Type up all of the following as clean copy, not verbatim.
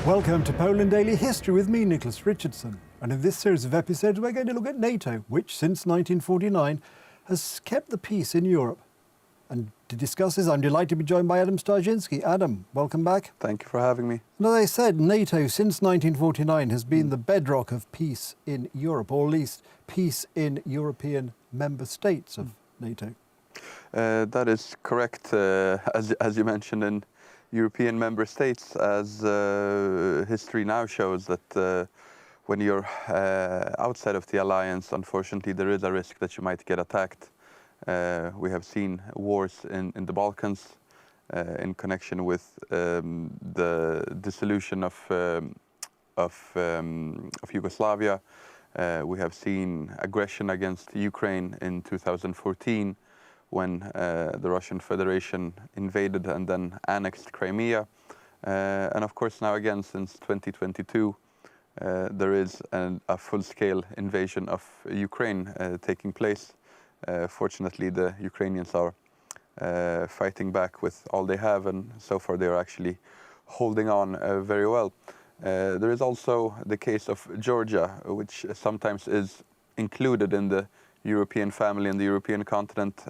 Welcome to Poland Daily History with me, Nicholas Richardson. And in this series of episodes, we're going to look at NATO, which since 1949 has kept the peace in Europe. And to discuss this, I'm delighted to be joined by Adam Starzyński. Adam, welcome back. Thank you for having me. And as I said, NATO since 1949 has been the bedrock of peace in Europe, or at least peace in European member states of NATO. That is correct, as you mentioned, in European member states, as history now shows that when you're outside of the alliance, unfortunately, there is a risk that you might get attacked. We have seen wars in the Balkans in connection with the dissolution of Yugoslavia. We have seen aggression against Ukraine in 2014 when the Russian Federation invaded and then annexed Crimea. And of course now again since 2022 there is a full-scale invasion of Ukraine taking place. Fortunately, the Ukrainians are fighting back with all they have, and so far they are actually holding on very well. There is also the case of Georgia, which sometimes is included in the European family and the European continent.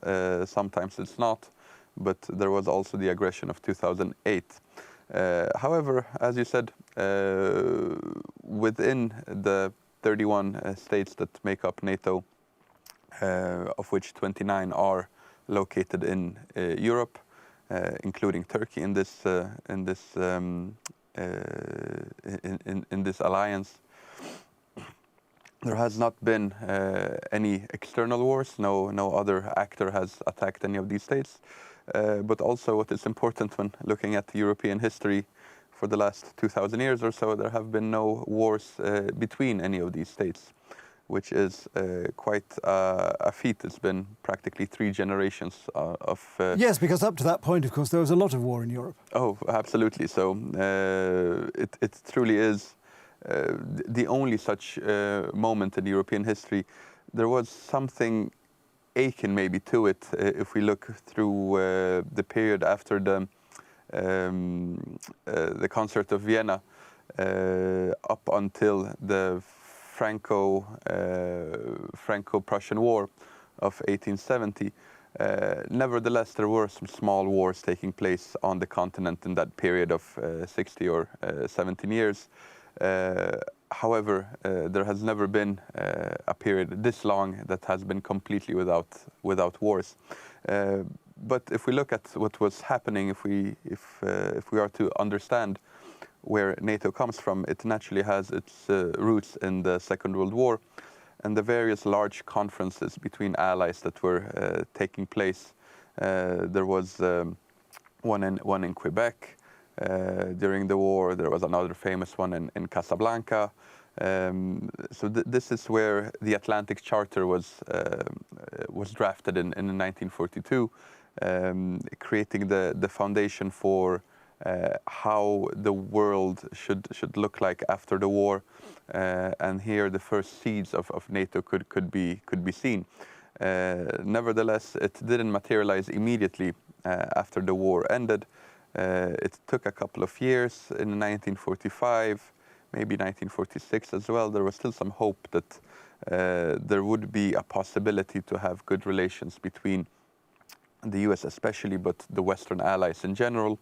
Sometimes it's not, but there was also the aggression of 2008. However, as you said, within the 31 states that make up NATO, of which 29 are located in Europe, including Turkey in this alliance. There has not been any external wars. No other actor has attacked any of these states. But also, what is important when looking at European history, for the last 2,000 years or so, there have been no wars between any of these states, which is quite a feat. It's been practically 3 generations of... Yes, because up to that point, of course, there was a lot of war in Europe. Oh, absolutely. So it truly is the only such moment in European history. There was something akin maybe to it if we look through the period after the Concert of Vienna up until the Franco-Prussian War of 1870. Nevertheless, there were some small wars taking place on the continent in that period of 60 or 17 years. However, there has never been a period this long that has been completely without wars. But if we look at what was happening, if we are to understand where NATO comes from, it naturally has its roots in the Second World War and the various large conferences between allies that were taking place. There was one in Quebec during the war. There was another famous one in Casablanca. So this is where the Atlantic Charter was drafted in 1942, creating the foundation for how the world should look like after the war, and here the first seeds of NATO could be seen. Nevertheless, it didn't materialize immediately after the war ended. It took a couple of years. In 1945, maybe 1946 as well, there was still some hope that there would be a possibility to have good relations between the US especially, but the Western allies in general,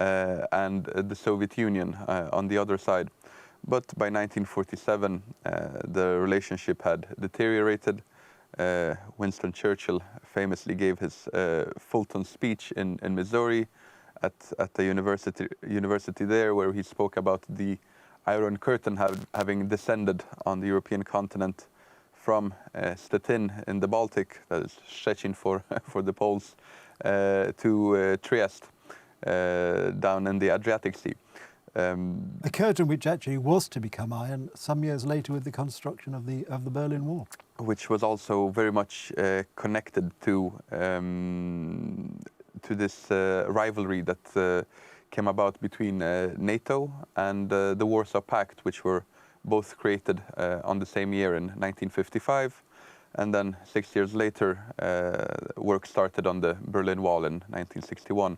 and the Soviet Union on the other side. But by 1947, the relationship had deteriorated. Winston Churchill famously gave his Fulton speech in Missouri at the university there, where he spoke about the Iron Curtain having descended on the European continent from Stettin in the Baltic, that is Szczecin for the Poles, to Trieste down in the Adriatic Sea. A curtain which actually was to become iron some years later with the construction of the Berlin Wall, which was also very much connected to this rivalry that came about between NATO and the Warsaw Pact, which were both created on the same year in 1955. And then 6 years later, work started on the Berlin Wall in 1961.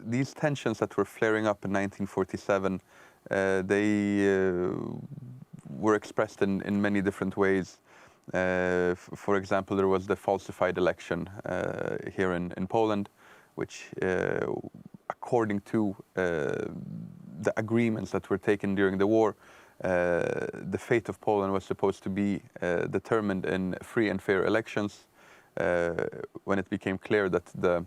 these tensions that were flaring up in 1947, they were expressed in many different ways. For example, there was the falsified election here in Poland, which, according to the agreements that were taken during the war, the fate of Poland was supposed to be determined in free and fair elections. When it became clear that the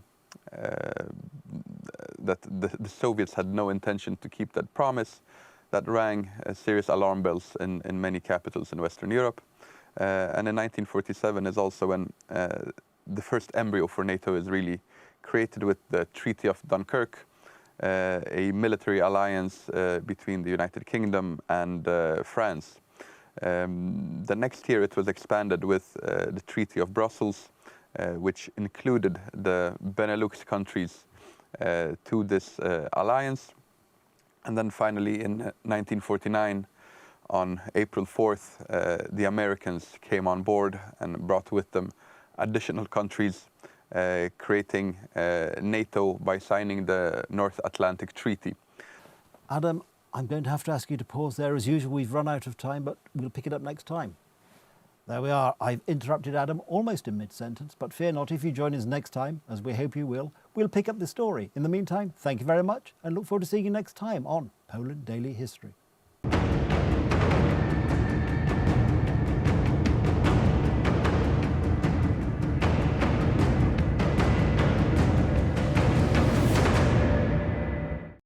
Soviets had no intention to keep that promise, that rang serious alarm bells in many capitals in Western Europe. And in 1947 is also when the first embryo for NATO is really created with the Treaty of Dunkirk, a military alliance between the United Kingdom and France. The next year it was expanded with the Treaty of Brussels, which included the Benelux countries to this alliance. And then finally in 1949, on April 4th, the Americans came on board and brought with them additional countries, creating NATO by signing the North Atlantic Treaty. Adam, I'm going to have to ask you to pause there. As usual, we've run out of time, but we'll pick it up next time. There we are. I've interrupted Adam almost in mid-sentence, but fear not, if you join us next time, as we hope you will, we'll pick up the story. In the meantime, thank you very much and look forward to seeing you next time on Poland Daily History.